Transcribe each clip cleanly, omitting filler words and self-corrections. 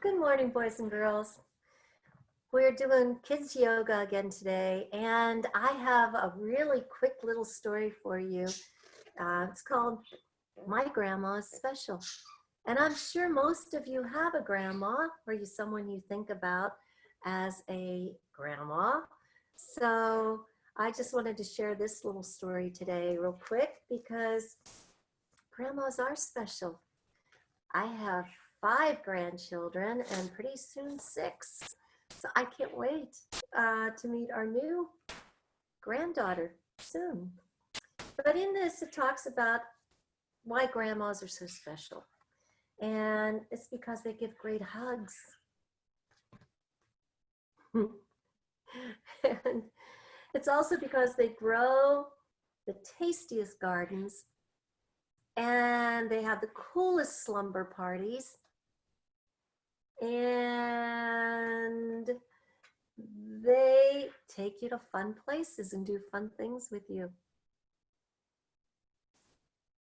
Good morning, boys and girls. We're doing kids yoga again today, and I have a really quick little story for you. It's called My Grandma is Special. And I'm sure most of you have a grandma or someone you think about as a grandma. So I just wanted to share this little story today real quick because grandmas are special. I have 5 grandchildren and pretty soon 6. So I can't wait to meet our new granddaughter soon. But in this, it talks about why grandmas are so special. And it's because they give great hugs. And it's also because they grow the tastiest gardens and they have the coolest slumber parties. And they take you to fun places and do fun things with you.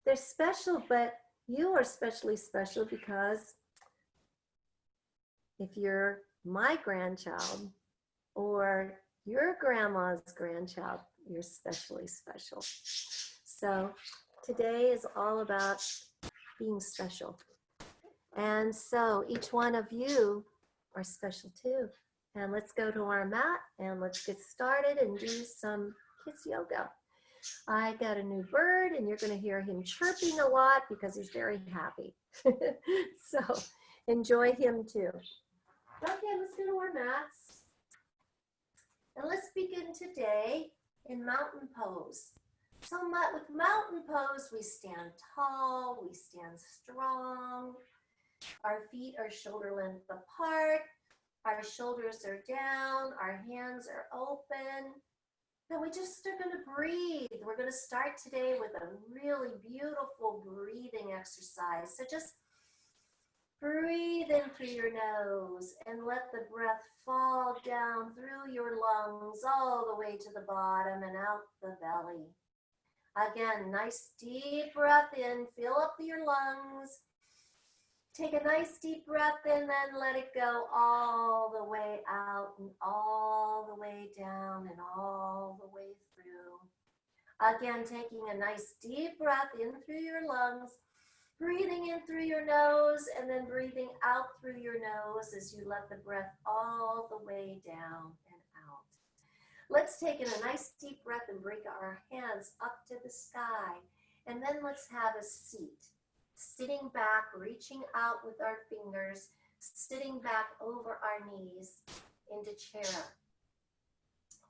They're special, but you are especially special because if you're my grandchild or your grandma's grandchild, you're especially special. So today is all about being special. And so each one of you are special too. And let's go to our mat and let's get started and do some kids yoga. I got a new bird and you're going to hear him chirping a lot because he's very happy. So enjoy him too. Okay, let's go to our mats. And let's begin today in mountain pose. So with mountain pose, we stand tall, we stand strong. Our feet are shoulder length apart. Our shoulders are down. Our hands are open. And we just are going to breathe. We're going to start today with a really beautiful breathing exercise. So just breathe in through your nose and let the breath fall down through your lungs all the way to the bottom and out the belly. Again, nice deep breath in. Fill up your lungs. Take a nice deep breath in, then let it go all the way out and all the way down and all the way through. Again, taking a nice deep breath in through your lungs, breathing in through your nose, and then breathing out through your nose as you let the breath all the way down and out. Let's take in a nice deep breath and bring our hands up to the sky. And then let's have a seat. Sitting back, reaching out with our fingers, sitting back over our knees into chair.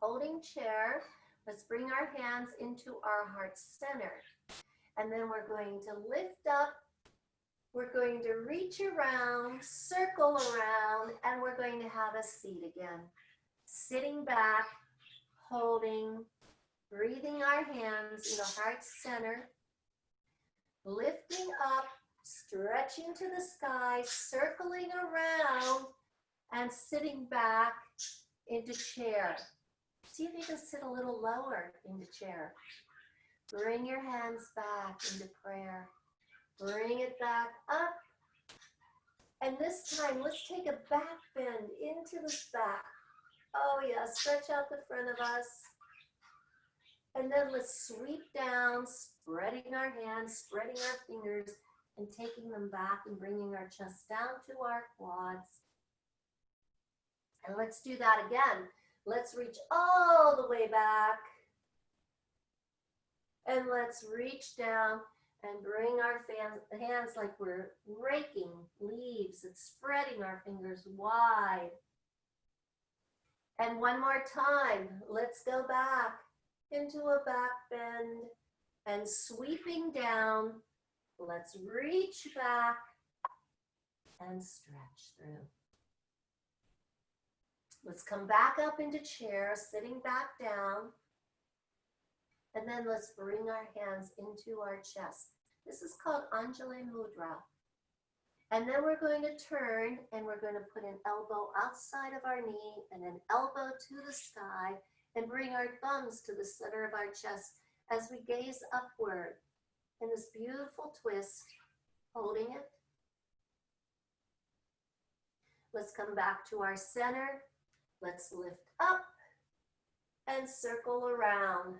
Holding chair, let's bring our hands into our heart center. And then we're going to lift up, we're going to reach around, circle around, and we're going to have a seat again. Sitting back, holding, breathing our hands in the heart center. Lifting up, stretching to the sky, circling around, and sitting back into chair. See if you can sit a little lower into chair. Bring your hands back into prayer. Bring it back up. And this time, let's take a back bend into the back. Oh yeah, stretch out the front of us. And then let's sweep down, spreading our hands, spreading our fingers, and taking them back and bringing our chest down to our quads. And let's do that again. Let's reach all the way back. And let's reach down and bring our hands like we're raking leaves and spreading our fingers wide. And one more time, let's go back into a back bend and sweeping down. Let's reach back and stretch through. Let's come back up into chair, sitting back down. And then let's bring our hands into our chest. This is called Anjali Mudra. And then we're going to turn and we're going to put an elbow outside of our knee and an elbow to the sky and bring our thumbs to the center of our chest as we gaze upward in this beautiful twist, holding it. Let's come back to our center. Let's lift up and circle around.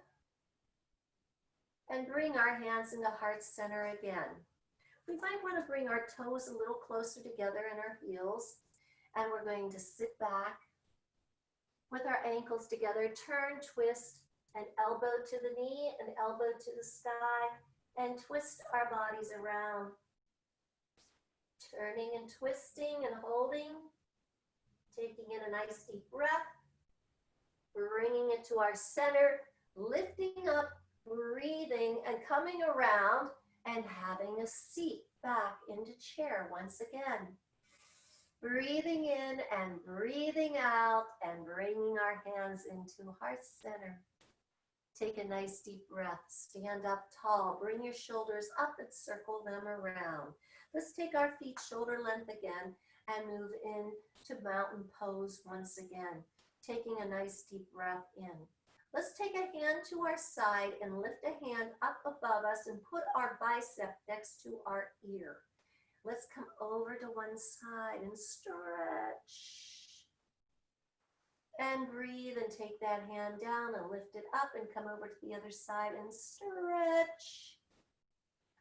And bring our hands into heart center again. We might want to bring our toes a little closer together in our heels. And we're going to sit back with our ankles together, turn, twist, and elbow to the knee and elbow to the sky, and twist our bodies around. Turning and twisting and holding, taking in a nice deep breath, bringing it to our center, lifting up, breathing, and coming around and having a seat back into chair once again. Breathing in and breathing out and bringing our hands into heart center. Take a nice deep breath. Stand up tall. Bring your shoulders up and circle them around. Let's take our feet shoulder length again and move into mountain pose once again. Taking a nice deep breath in. Let's take a hand to our side and lift a hand up above us and put our bicep next to our ear. Let's come over to one side and stretch. And breathe and take that hand down and lift it up and come over to the other side and stretch.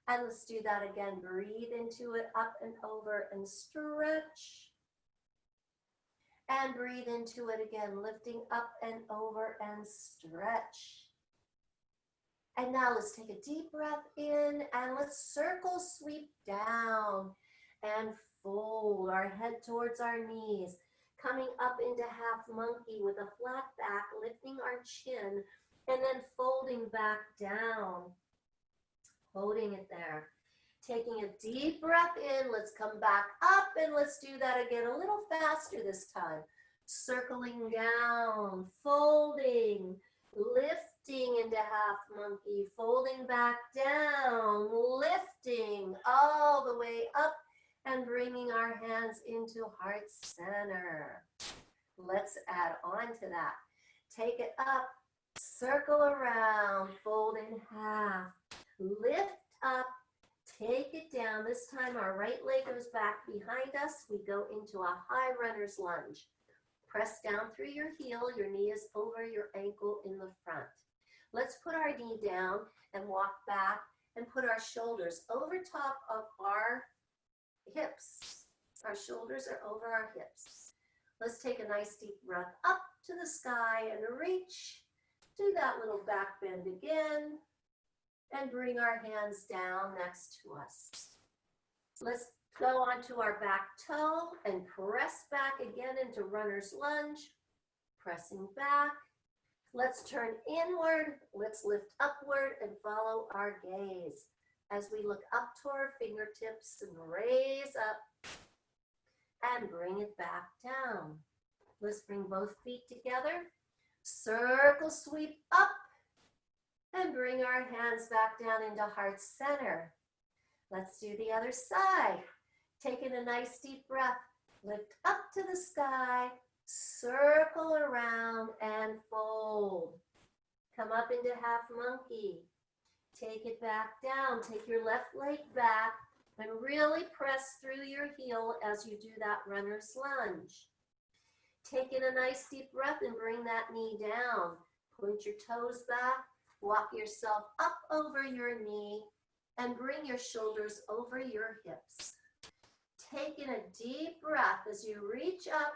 And let's do that again. Breathe into it, up and over and stretch. And breathe into it again, lifting up and over and stretch. And now let's take a deep breath in and let's circle sweep down and fold our head towards our knees, coming up into half monkey with a flat back, lifting our chin and then folding back down, holding it there. Taking a deep breath in, let's come back up and let's do that again a little faster this time. Circling down, folding, lifting into half monkey, folding back down, lifting all the way up and bringing our hands into heart center. Let's add on to that. Take it up, circle around, fold in half, lift up, take it down. This time our right leg goes back behind us. We go into a high runner's lunge. Press down through your heel. Your knee is over your ankle in the front. Let's put our knee down and walk back and put our shoulders over top of our hips. Our shoulders are over our hips. Let's take a nice deep breath up to the sky and reach. Do that little back bend again. And bring our hands down next to us. Let's go onto our back toe and press back again into runner's lunge. Pressing back. Let's turn inward. Let's lift upward and follow our gaze as we look up to our fingertips and raise up and bring it back down. Let's bring both feet together. Circle sweep up. And bring our hands back down into heart center. Let's do the other side. Taking a nice deep breath. Lift up to the sky. Circle around and fold. Come up into half monkey. Take it back down. Take your left leg back and really press through your heel as you do that runner's lunge. Take in a nice deep breath and bring that knee down. Point your toes back. Walk yourself up over your knee and bring your shoulders over your hips. Take in a deep breath as you reach up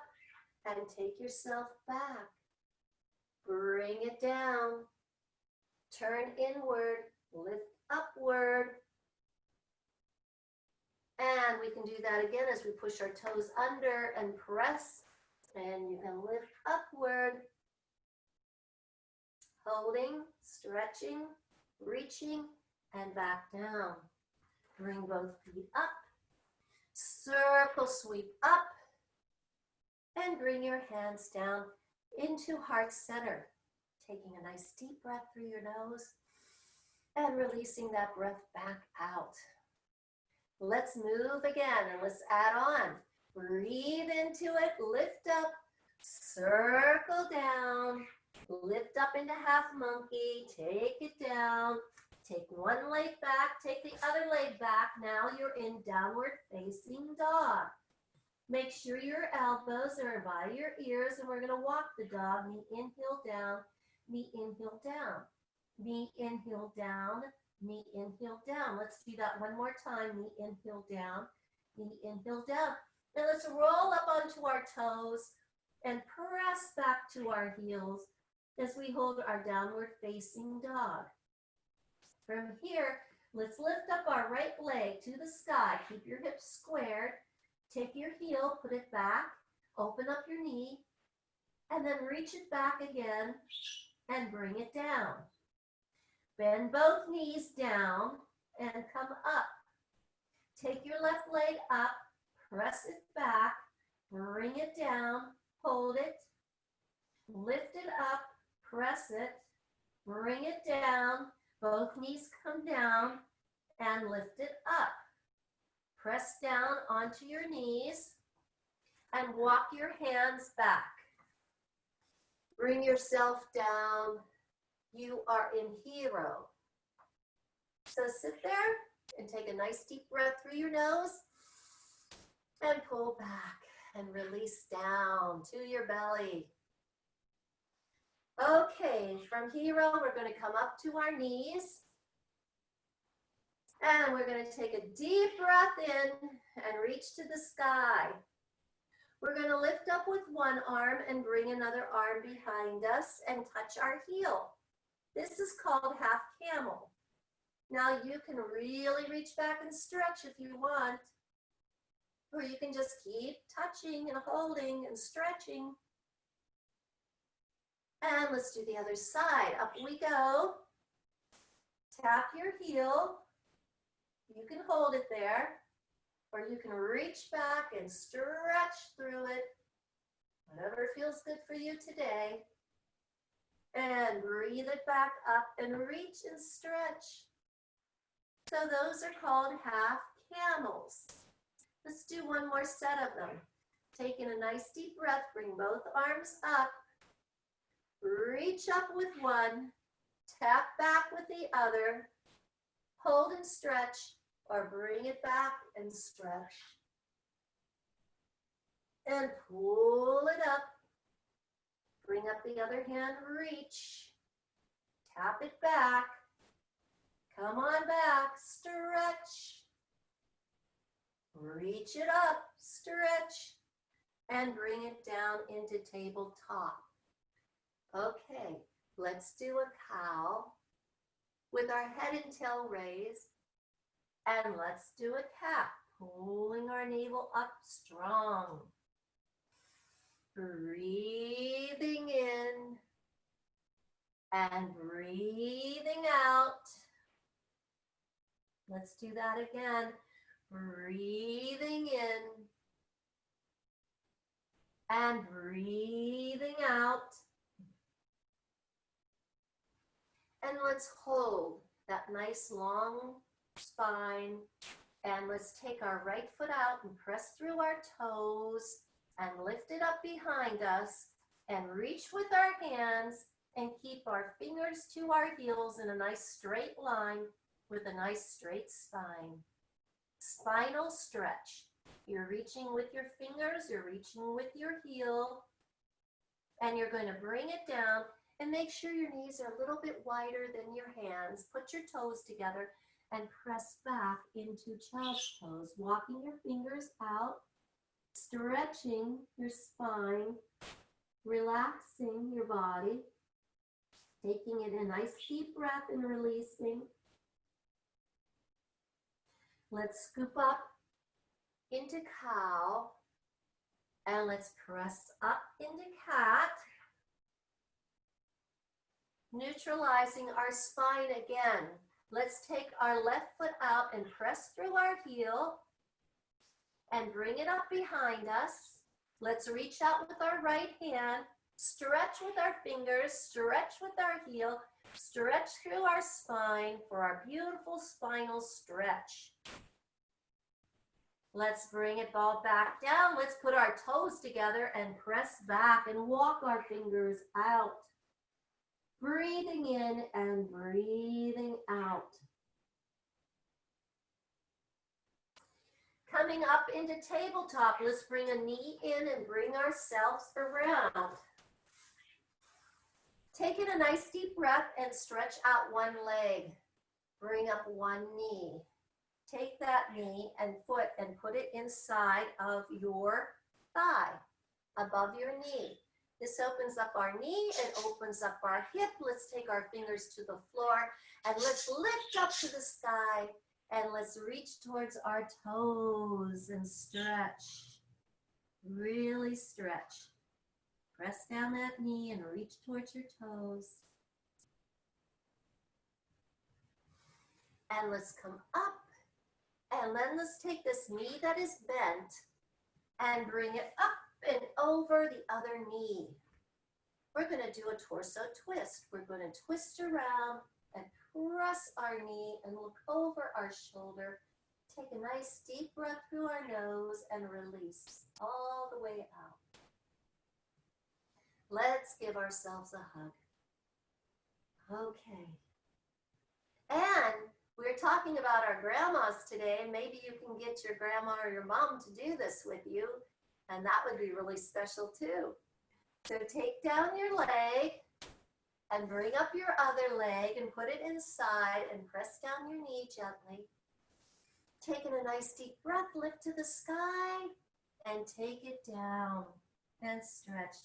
and take yourself back. Bring it down. Turn inward, lift upward. And we can do that again as we push our toes under and press. And you can lift upward. Holding, stretching, reaching, and back down. Bring both feet up. Circle sweep up. And bring your hands down into heart center. Taking a nice deep breath through your nose and releasing that breath back out. Let's move again and let's add on. Breathe into it, lift up, circle down. Lift up into half monkey, take it down, take one leg back, take the other leg back. Now you're in downward facing dog. Make sure your elbows are by your ears, and we're going to walk the dog. Knee in, heel down, knee in, heel down, knee in, heel down, knee in, heel down. Let's do that one more time. Knee in, heel down, knee in, heel down. Now let's roll up onto our toes and press back to our heels as we hold our downward facing dog. From here, let's lift up our right leg to the sky. Keep your hips squared. Take your heel, put it back, open up your knee, and then reach it back again and bring it down. Bend both knees down and come up. Take your left leg up, press it back, bring it down, hold it, lift it up, press it, bring it down, both knees come down, and lift it up. Press down onto your knees and walk your hands back. Bring yourself down. You are in hero. So sit there and take a nice deep breath through your nose and pull back and release down to your belly. Okay, from hero, we're going to come up to our knees. And we're going to take a deep breath in and reach to the sky. We're going to lift up with one arm and bring another arm behind us and touch our heel. This is called half camel. Now you can really reach back and stretch if you want, or you can just keep touching and holding and stretching. And let's do the other side. Up we go. Tap your heel. You can hold it there, or you can reach back and stretch through it, whatever feels good for you today. And breathe it back up and reach and stretch. So those are called half camels. Let's do one more set of them. Taking a nice deep breath, bring both arms up. Reach up with one, tap back with the other, hold and stretch, or bring it back and stretch. And pull it up. Bring up the other hand, reach. Tap it back. Come on back, stretch. Reach it up, stretch. And bring it down into tabletop. Okay, let's do a cow with our head and tail raised. And let's do a cat, pulling our navel up strong. Breathing in and breathing out. Let's do that again. Breathing in and breathing out. And let's hold that nice long spine. And let's take our right foot out and press through our toes and lift it up behind us and reach with our hands and keep our fingers to our heels in a nice straight line with a nice straight spine. Spinal stretch. You're reaching with your fingers, you're reaching with your heel, and you're going to bring it down and make sure your knees are a little bit wider than your hands. Put your toes together and press back into child's pose, walking your fingers out, stretching your spine, relaxing your body, taking it a nice deep breath and releasing. Let's scoop up into cow, and let's press up into cat, neutralizing our spine again. Let's take our left foot out and press through our heel and bring it up behind us. Let's reach out with our right hand, stretch with our fingers, stretch with our heel, stretch through our spine for our beautiful spinal stretch. Let's bring it all back down. Let's put our toes together and press back and walk our fingers out. Breathing in and breathing out. Coming up into tabletop, let's bring a knee in and bring ourselves around. Taking a nice deep breath and stretch out one leg. Bring up one knee. Take that knee and foot and put it inside of your thigh, above your knee. This opens up our knee and opens up our hip. Let's take our fingers to the floor and let's lift up to the sky and let's reach towards our toes and stretch. Really stretch. Press down that knee and reach towards your toes. And let's come up. And then let's take this knee that is bent and bring it up and over the other knee. We're going to do a torso twist. We're going to twist around and press our knee and look over our shoulder. Take a nice deep breath through our nose and release all the way out. Let's give ourselves a hug. Okay. And we're talking about our grandmas today. Maybe you can get your grandma or your mom to do this with you, and that would be really special too. So take down your leg and bring up your other leg and put it inside and press down your knee gently. Taking a nice deep breath, lift to the sky and take it down and stretch.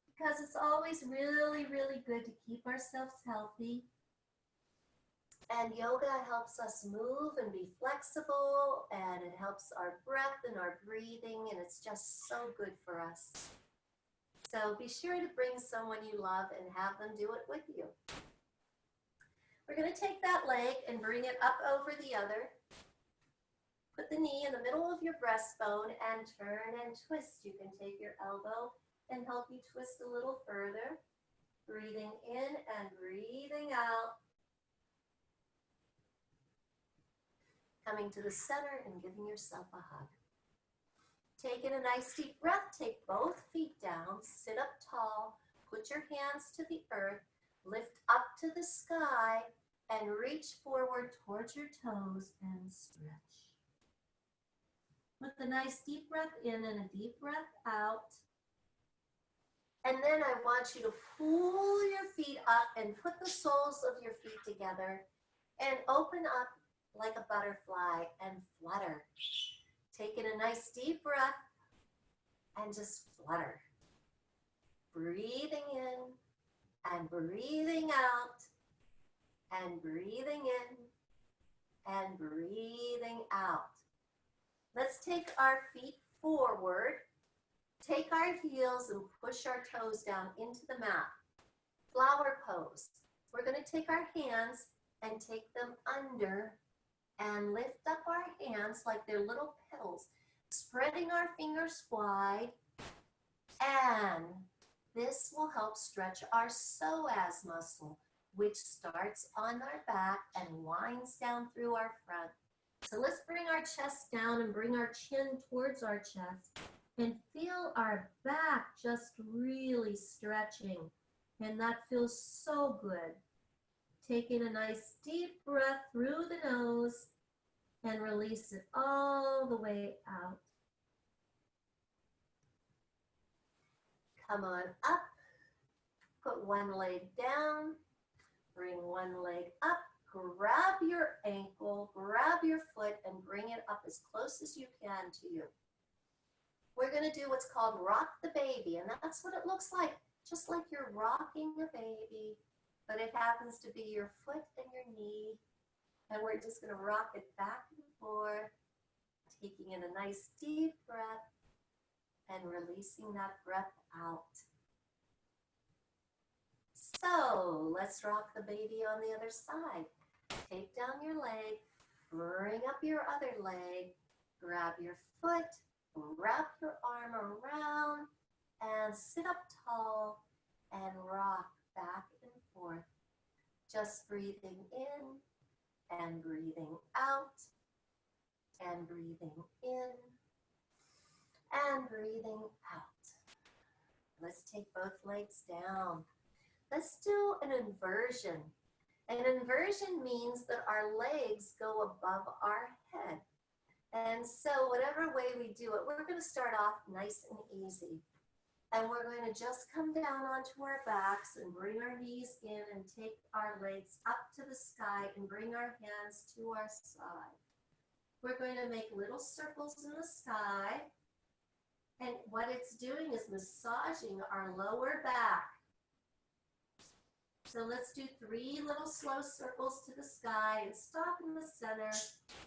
Because it's always really, really good to keep ourselves healthy. And yoga helps us move and be flexible, and it helps our breath and our breathing, and it's just so good for us. So be sure to bring someone you love and have them do it with you. We're going to take that leg and bring it up over the other. Put the knee in the middle of your breastbone and turn and twist. You can take your elbow and help you twist a little further. Breathing in and breathing out. Coming to the center and giving yourself a hug. Taking a nice deep breath, take both feet down, sit up tall, put your hands to the earth, lift up to the sky, and reach forward towards your toes and stretch. With a nice deep breath in and a deep breath out. And then I want you to pull your feet up and put the soles of your feet together and open up like a butterfly and flutter. Taking a nice deep breath and just flutter. Breathing in and breathing out and breathing in and breathing out. Let's take our feet forward. Take our heels and push our toes down into the mat. Flower pose. We're going to take our hands and take them under and lift up our hands like they're little petals, spreading our fingers wide, and this will help stretch our psoas muscle, which starts on our back and winds down through our front. So let's bring our chest down and bring our chin towards our chest and feel our back just really stretching, and that feels so good. Taking a nice deep breath through the nose and release it all the way out. Come on up. Put one leg down. Bring one leg up. Grab your ankle, grab your foot, and bring it up as close as you can to you. We're going to do what's called rock the baby, and that's what it looks like, just like you're rocking a baby. But it happens to be your foot and your knee. And we're just going to rock it back and forth, taking in a nice deep breath and releasing that breath out. So let's rock the baby on the other side. Take down your leg, bring up your other leg, grab your foot, wrap your arm around, and sit up tall and rock back and forth. Just breathing in and breathing out and breathing in and breathing out. Let's take both legs down. Let's do an inversion. An inversion means that our legs go above our head. And so whatever way we do it, we're going to start off nice and easy. And we're going to just come down onto our backs and bring our knees in and take our legs up to the sky and bring our hands to our side. We're going to make little circles in the sky. And what it's doing is massaging our lower back. So let's do 3 little slow circles to the sky and stop in the center.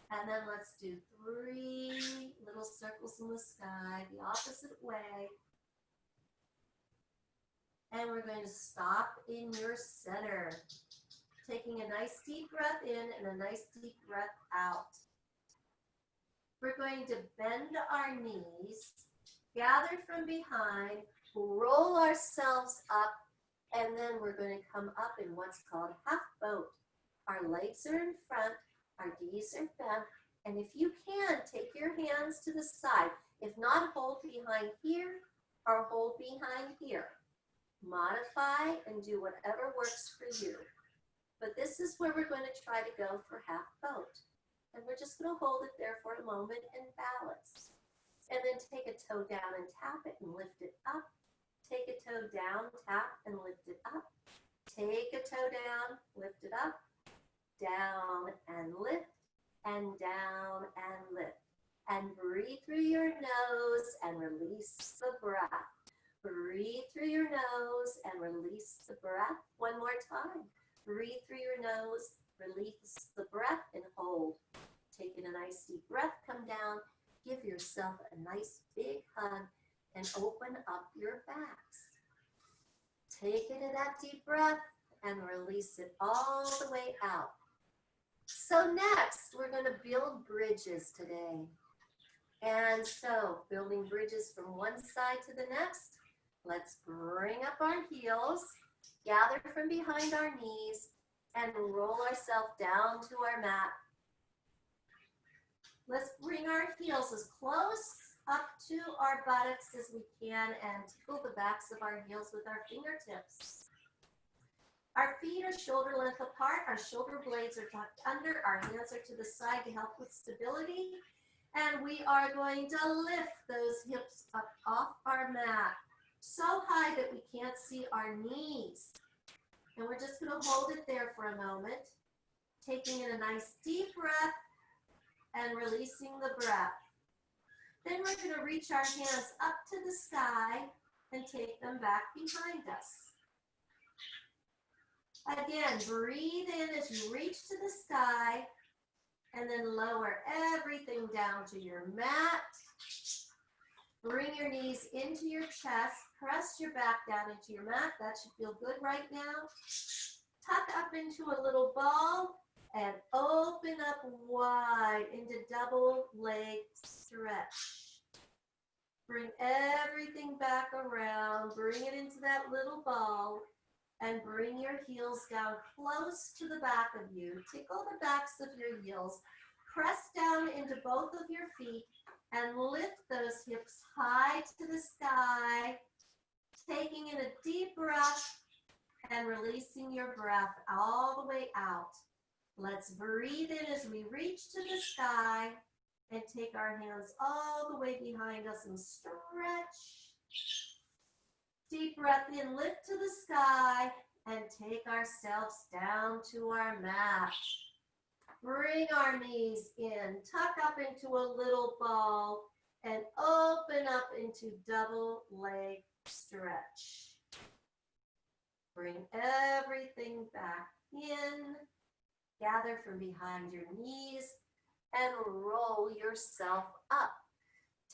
And then let's do 3 little circles in the sky the opposite way. And we're going to stop in your center, taking a nice deep breath in and a nice deep breath out. We're going to bend our knees, gather from behind, roll ourselves up, and then we're going to come up in what's called half boat. Our legs are in front, our knees are bent, and if you can, take your hands to the side. If not, hold behind here or hold behind here. Modify and do whatever works for you. But this is where we're going to try to go for half boat. And we're just going to hold it there for a moment and balance. And then take a toe down and tap it and lift it up. Take a toe down, tap and lift it up. Take a toe down, lift it up. Down and lift, and down and lift. And breathe through your nose and release the breath. Breathe through your nose and release the breath. One more time. Breathe through your nose, release the breath, and hold. Taking a nice deep breath, come down. Give yourself a nice big hug and open up your backs. Take it in that deep breath and release it all the way out. So next, we're going to build bridges today. And so, building bridges from one side to the next. Let's bring up our heels, gather from behind our knees, and roll ourselves down to our mat. Let's bring our heels as close up to our buttocks as we can and tickle the backs of our heels with our fingertips. Our feet are shoulder length apart, our shoulder blades are tucked under, our hands are to the side to help with stability, and we are going to lift those hips up off our mat. So high that we can't see our knees. And we're just going to hold it there for a moment, taking in a nice deep breath and releasing the breath. Then we're going to reach our hands up to the sky and take them back behind us. Again, breathe in as you reach to the sky and then lower everything down to your mat. Bring your knees into your chest, press your back down into your mat. That should feel good right now. Tuck up into a little ball and open up wide into double leg stretch. Bring everything back around, bring it into that little ball, and bring your heels down close to the back of you. Tickle the backs of your heels. Press down into both of your feet and lift those hips high to the sky, taking in a deep breath and releasing your breath all the way out. Let's breathe in as we reach to the sky and take our hands all the way behind us and stretch. Deep breath in, lift to the sky and take ourselves down to our mat. Bring our knees in, tuck up into a little ball, and open up into double leg stretch. Bring everything back in, gather from behind your knees, and roll yourself up.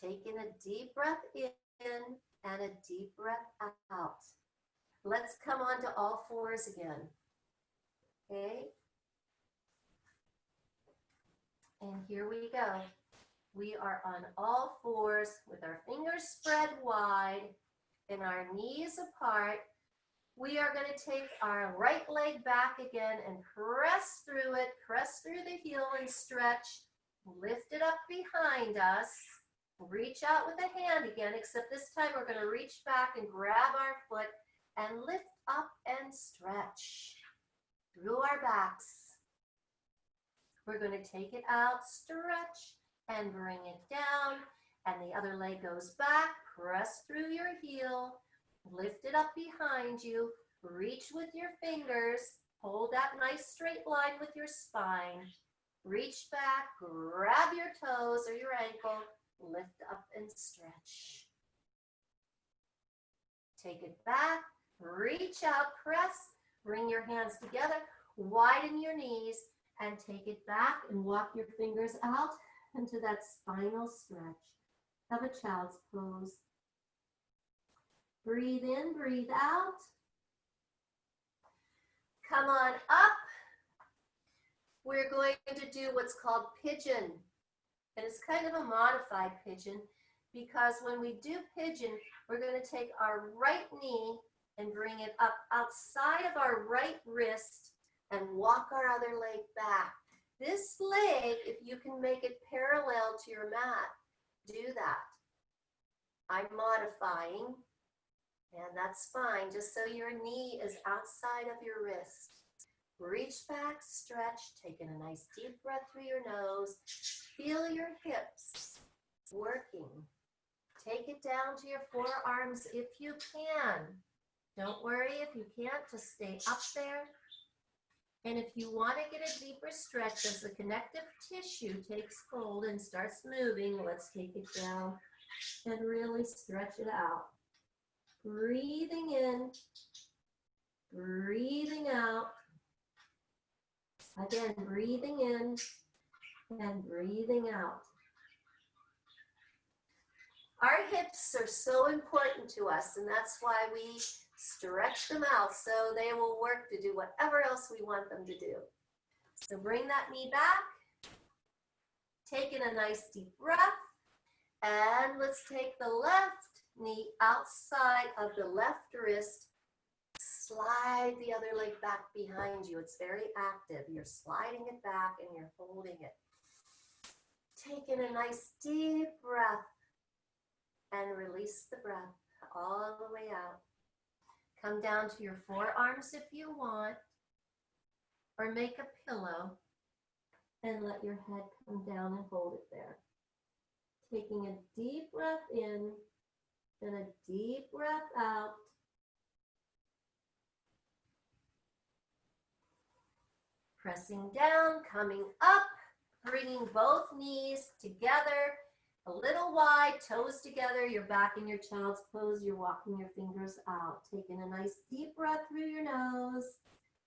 Taking a deep breath in and a deep breath out. Let's come on to all fours again. Okay? And here we go. We are on all fours with our fingers spread wide and our knees apart. We are going to take our right leg back again and press through it, press through the heel and stretch. Lift it up behind us. Reach out with a hand again, except this time we're going to reach back and grab our foot and lift up and stretch through our backs. We're going to take it out, stretch, and bring it down. And the other leg goes back. Press through your heel. Lift it up behind you. Reach with your fingers. Hold that nice straight line with your spine. Reach back. Grab your toes or your ankle. Lift up and stretch. Take it back. Reach out. Press. Bring your hands together. Widen your knees. And take it back and walk your fingers out into that spinal stretch of a child's pose. Breathe in, breathe out. Come on up. We're going to do what's called pigeon. And it's kind of a modified pigeon because when we do pigeon, we're going to take our right knee and bring it up outside of our right wrist and walk our other leg back. This leg, if you can make it parallel to your mat, do that. I'm modifying, and that's fine, just so your knee is outside of your wrist. Reach back, stretch, taking a nice deep breath through your nose. Feel your hips working. Take it down to your forearms if you can. Don't worry if you can't, just stay up there. And if you want to get a deeper stretch as the connective tissue takes hold and starts moving, let's take it down and really stretch it out. Breathing in, breathing out. Again, breathing in and breathing out. Our hips are so important to us, and that's why we stretch them out so they will work to do whatever else we want them to do. So bring that knee back. Take in a nice deep breath. And let's take the left knee outside of the left wrist. Slide the other leg back behind you. It's very active. You're sliding it back and you're holding it. Take in a nice deep breath and release the breath all the way out. Come down to your forearms if you want, or make a pillow and let your head come down and hold it there. Taking a deep breath in and a deep breath out. Pressing down, coming up, bringing both knees together, a little wide, toes together. You're back in your child's pose. You're walking your fingers out. Taking a nice deep breath through your nose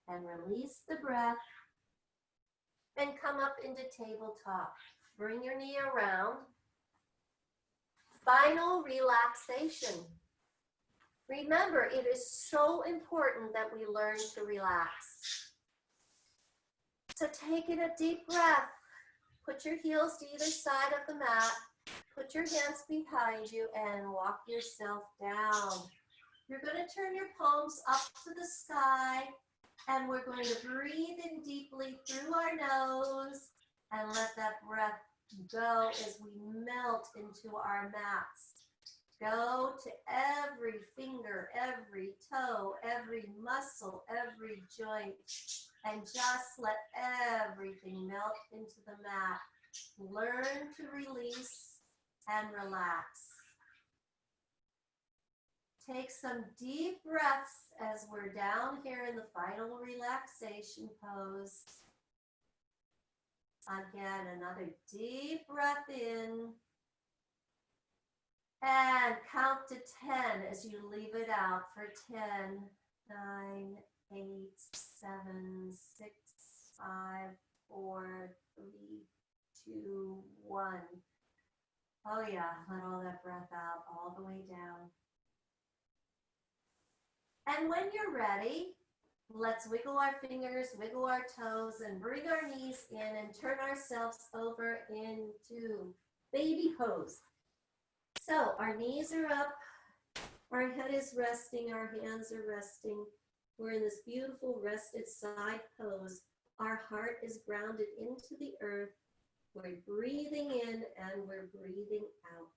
and release the breath. And come up into tabletop. Bring your knee around. Final relaxation. Remember, it is so important that we learn to relax. So take in a deep breath. Put your heels to either side of the mat. Put your hands behind you and walk yourself down. You're going to turn your palms up to the sky, and we're going to breathe in deeply through our nose and let that breath go as we melt into our mats. Go to every finger, every toe, every muscle, every joint, and just let everything melt into the mat. Learn to release and relax. Take some deep breaths as we're down here in the final relaxation pose. Again, another deep breath in. And count to 10 as you leave it out for 10, 9, 8, 7, 6, 5, 4, 3, 2, 1. Oh yeah, let all that breath out all the way down. And when you're ready, let's wiggle our fingers, wiggle our toes, and bring our knees in and turn ourselves over into baby pose. So our knees are up, our head is resting, our hands are resting. We're in this beautiful rested side pose. Our heart is grounded into the earth. We're breathing in and we're breathing out.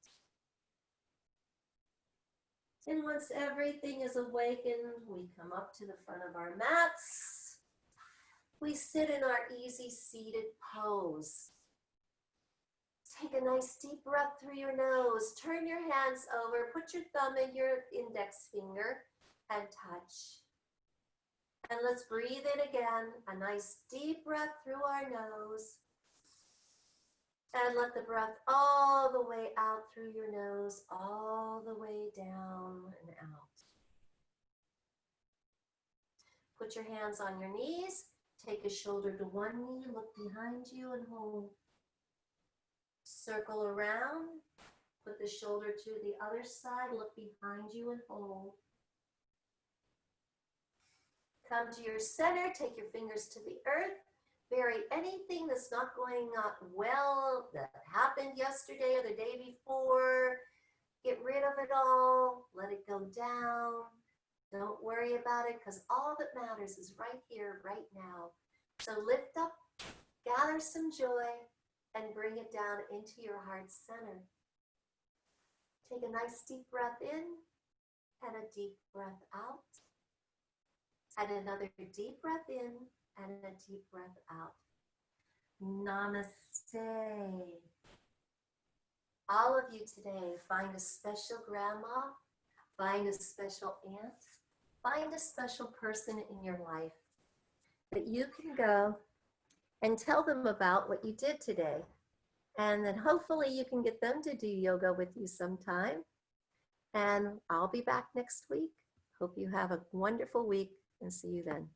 And once everything is awakened, we come up to the front of our mats. We sit in our easy seated pose. Take a nice deep breath through your nose. Turn your hands over. Put your thumb and your index finger and touch. And let's breathe in again. A nice deep breath through our nose. And let the breath all the way out through your nose, all the way down and out. Put your hands on your knees. Take a shoulder to one knee. Look behind you and hold. Circle around. Put the shoulder to the other side. Look behind you and hold. Come to your center. Take your fingers to the earth. Bury anything that's not going well that happened yesterday or the day before. Get rid of it all. Let it go down. Don't worry about it because all that matters is right here, right now. So lift up, gather some joy, and bring it down into your heart center. Take a nice deep breath in and a deep breath out. And another deep breath in and a deep breath out. Namaste. All of you today, find a special grandma, find a special aunt, find a special person in your life that you can go and tell them about what you did today. And then hopefully you can get them to do yoga with you sometime. And I'll be back next week. Hope you have a wonderful week and see you then.